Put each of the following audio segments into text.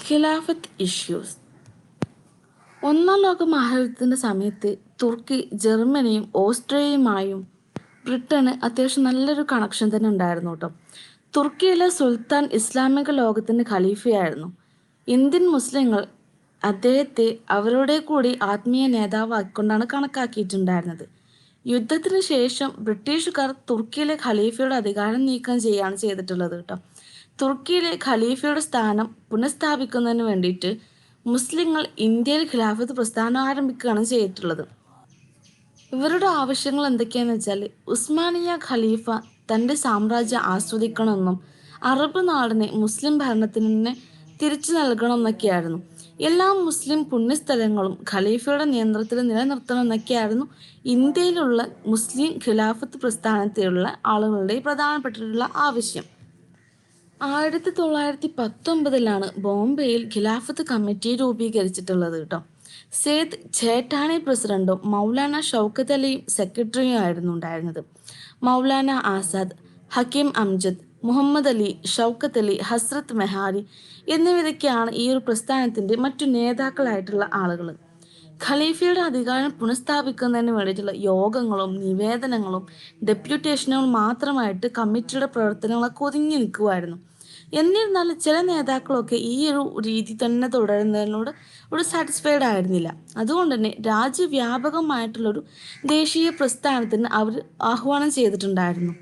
ഖിലാഫത്ത് issues. ഒന്നാം ലോക മഹായുദ്ധത്തിൻ്റെ സമയത്ത് തുർക്കി ജർമ്മനിയും ഓസ്ട്രിയയുമായും ബ്രിട്ടന് അത്യാവശ്യം നല്ലൊരു കണക്ഷൻ തന്നെ ഉണ്ടായിരുന്നു കേട്ടോ. തുർക്കിയിലെ സുൽത്താൻ ഇസ്ലാമിക ലോകത്തിൻ്റെ ഖലീഫയായിരുന്നു. ഇന്ത്യൻ മുസ്ലിങ്ങൾ അദ്ദേഹത്തെ അവരുടെ കൂടി ആത്മീയ നേതാവാക്കിക്കൊണ്ടാണ് കണക്കാക്കിയിട്ടുണ്ടായിരുന്നത്. യുദ്ധത്തിന് ശേഷം ബ്രിട്ടീഷുകാർ തുർക്കിയിലെ ഖലീഫയുടെ അധികാരം നീക്കം ചെയ്യുകയാണ് ചെയ്തിട്ടുള്ളത് കേട്ടോ. തുർക്കിയിലെ ഖലീഫയുടെ സ്ഥാനം പുനഃസ്ഥാപിക്കുന്നതിന് വേണ്ടിയിട്ട് മുസ്ലിങ്ങൾ ഇന്ത്യയിൽ ഖിലാഫത്ത് പ്രസ്ഥാനം ആരംഭിക്കുകയാണ് ചെയ്തിട്ടുള്ളത്. ഇവരുടെ ആവശ്യങ്ങൾ എന്തൊക്കെയാണെന്ന് വെച്ചാൽ, ഉസ്മാനിയ ഖലീഫ തൻ്റെ സാമ്രാജ്യം ആസ്വദിക്കണമെന്നും അറബ് നാടിനെ മുസ്ലിം ഭരണത്തിന് തിരിച്ചു നൽകണമെന്നൊക്കെയായിരുന്നു. എല്ലാ മുസ്ലിം പുണ്യസ്ഥലങ്ങളും ഖലീഫയുടെ നിയന്ത്രണത്തിൽ നിലനിർത്തണമെന്നൊക്കെയായിരുന്നു ഇന്ത്യയിലുള്ള മുസ്ലിം ഖിലാഫത്ത് പ്രസ്ഥാനത്തിലുള്ള ആളുകളുടെ പ്രധാനപ്പെട്ടിട്ടുള്ള ആവശ്യം. 1919 ബോംബെയിൽ ഖിലാഫത്ത് കമ്മിറ്റി രൂപീകരിച്ചിട്ടുള്ളത് കേട്ടോ. സെയ്ദ് ചേട്ടാനി പ്രസിഡന്റും മൗലാന ഷൗക്കത്ത് അലിയും സെക്രട്ടറിയും ആയിരുന്നു ഉണ്ടായിരുന്നത്. മൗലാന ആസാദ്, ഹക്കീം അംജദ്, മുഹമ്മദ് അലി, ഷൗക്കത്ത് അലി, ഹസ്രത്ത് മെഹാരി എന്നിവരൊക്കെയാണ് ഈ ഒരു പ്രസ്ഥാനത്തിൻ്റെ മറ്റു നേതാക്കളായിട്ടുള്ള ആളുകൾ. ഖലീഫയുടെ അധികാരം പുനഃസ്ഥാപിക്കുന്നതിന് വേണ്ടിയിട്ടുള്ള യോഗങ്ങളും നിവേദനങ്ങളും ഡെപ്യൂട്ടേഷനുകളും മാത്രമായിട്ട് കമ്മിറ്റിയുടെ പ്രവർത്തനങ്ങളൊക്കെ ഒതുങ്ങി നിൽക്കുമായിരുന്നു. എന്നിരുന്നാലും ചില നേതാക്കളൊക്കെ ഈ ഒരു രീതി തന്നെ തുടരുന്നതിനോട് ഒരു സാറ്റിസ്ഫൈഡ് ആയിരുന്നില്ല. അതുകൊണ്ട് തന്നെ രാജ്യവ്യാപകമായിട്ടുള്ളൊരു ദേശീയ പ്രസ്ഥാനത്തിന് അവർ ആഹ്വാനം ചെയ്തിട്ടുണ്ടായിരുന്നു.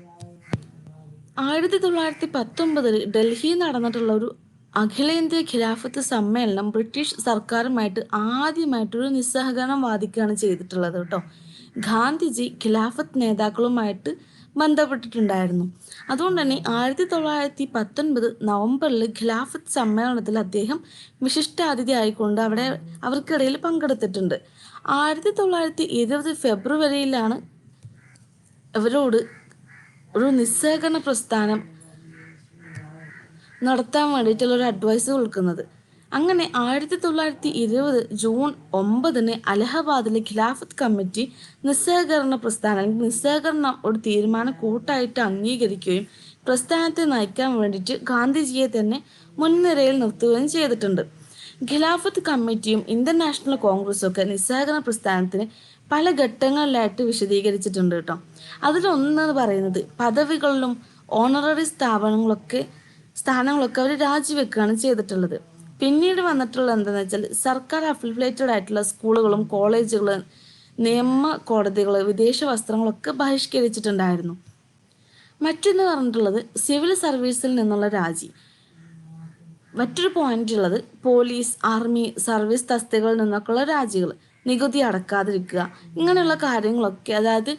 1919 ഡൽഹിയിൽ നടന്നിട്ടുള്ള ഒരു അഖിലേന്ത്യാ ഖിലാഫത്ത് സമ്മേളനം ബ്രിട്ടീഷ് സർക്കാരുമായിട്ട് ആദ്യമായിട്ടൊരു നിസ്സഹകരണം വാദിക്കുകയാണ് ചെയ്തിട്ടുള്ളത് കേട്ടോ. ഗാന്ധിജി ഖിലാഫത്ത് നേതാക്കളുമായിട്ട് ബന്ധപ്പെട്ടിട്ടുണ്ടായിരുന്നു. അതുകൊണ്ട് തന്നെ 1919 നവംബറിൽ ഖിലാഫത്ത് സമ്മേളനത്തിൽ അദ്ദേഹം വിശിഷ്ടാതിഥി ആയിക്കൊണ്ട് അവർക്കിടയിൽ പങ്കെടുത്തിട്ടുണ്ട്. 1920 ഫെബ്രുവരിയിലാണ് ഇവരോട് ഒരു നിസ്സഹകരണ പ്രസ്ഥാനം നടത്താൻ വേണ്ടിയിട്ടുള്ളൊരു അഡ്വൈസ് കൊടുക്കുന്നത്. അങ്ങനെ 1920 ജൂൺ 9 അലഹബാദിലെ ഖിലാഫത്ത് കമ്മിറ്റി നിസ്സഹകരണം ഒരു തീരുമാനം കൂട്ടായിട്ട് അംഗീകരിക്കുകയും പ്രസ്ഥാനത്തെ നയിക്കാൻ വേണ്ടിയിട്ട് ഗാന്ധിജിയെ തന്നെ മുൻനിരയിൽ നിർത്തുകയും ചെയ്തിട്ടുണ്ട്. ഖിലാഫത്ത് കമ്മിറ്റിയും ഇന്ത്യൻ നാഷണൽ കോൺഗ്രസും ഒക്കെ നിസ്സഹകരണ പ്രസ്ഥാനത്തിന് പല ഘട്ടങ്ങളിലായിട്ട് വിശദീകരിച്ചിട്ടുണ്ട് കേട്ടോ. അതിലൊന്നെന്ന് പറയുന്നത് പദവികളിലും ഓണററി സ്ഥാനങ്ങളൊക്കെ അവർ രാജിവെക്കുകയാണ് ചെയ്തിട്ടുള്ളത്. പിന്നീട് വന്നിട്ടുള്ള എന്താണെന്ന് വെച്ചാൽ, സർക്കാർ അഫിലിയേറ്റഡ് ആയിട്ടുള്ള സ്കൂളുകളും കോളേജുകളും നിയമ കോടതികൾ വിദേശ വസ്ത്രങ്ങളൊക്കെ ബഹിഷ്കരിച്ചിട്ടുണ്ടായിരുന്നു. മറ്റൊന്ന് പറഞ്ഞിട്ടുള്ളത് സിവിൽ സർവീസിൽ നിന്നുള്ള രാജി. മറ്റൊരു പോയിന്റ് ഉള്ളത് പോലീസ്, ആർമി, സർവീസ് തസ്തികകളിൽ നിന്നൊക്കെയുള്ള രാജികൾ, നികുതി അടക്കാതിരിക്കുക, ഇങ്ങനെയുള്ള കാര്യങ്ങളൊക്കെ. അതായത്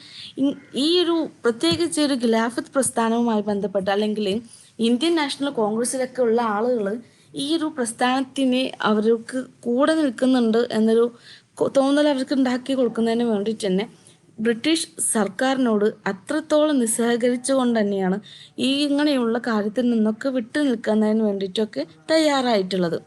ഈ ഒരു പ്രത്യേകിച്ച് ഒരു ഖിലാഫത്ത് പ്രസ്ഥാനവുമായി ബന്ധപ്പെട്ട് അല്ലെങ്കിൽ ഇന്ത്യൻ നാഷണൽ കോൺഗ്രസിലൊക്കെ ഉള്ള ആളുകൾ ഈ ഒരു പ്രസ്ഥാനത്തിന് അവർക്ക് കൂടെ നിൽക്കുന്നുണ്ട് എന്നൊരു തോന്നൽ അവർക്ക് ഉണ്ടാക്കി കൊടുക്കുന്നതിന് വേണ്ടിയിട്ട് തന്നെ ബ്രിട്ടീഷ് സർക്കാരിനോട് അത്രത്തോളം നിസ്സഹകരിച്ചുകൊണ്ട് തന്നെയാണ് ഇങ്ങനെയുള്ള കാര്യത്തിൽ നിന്നൊക്കെ വിട്ടു നിൽക്കുന്നതിന് വേണ്ടിയിട്ടൊക്കെ തയ്യാറായിട്ടുള്ളത്.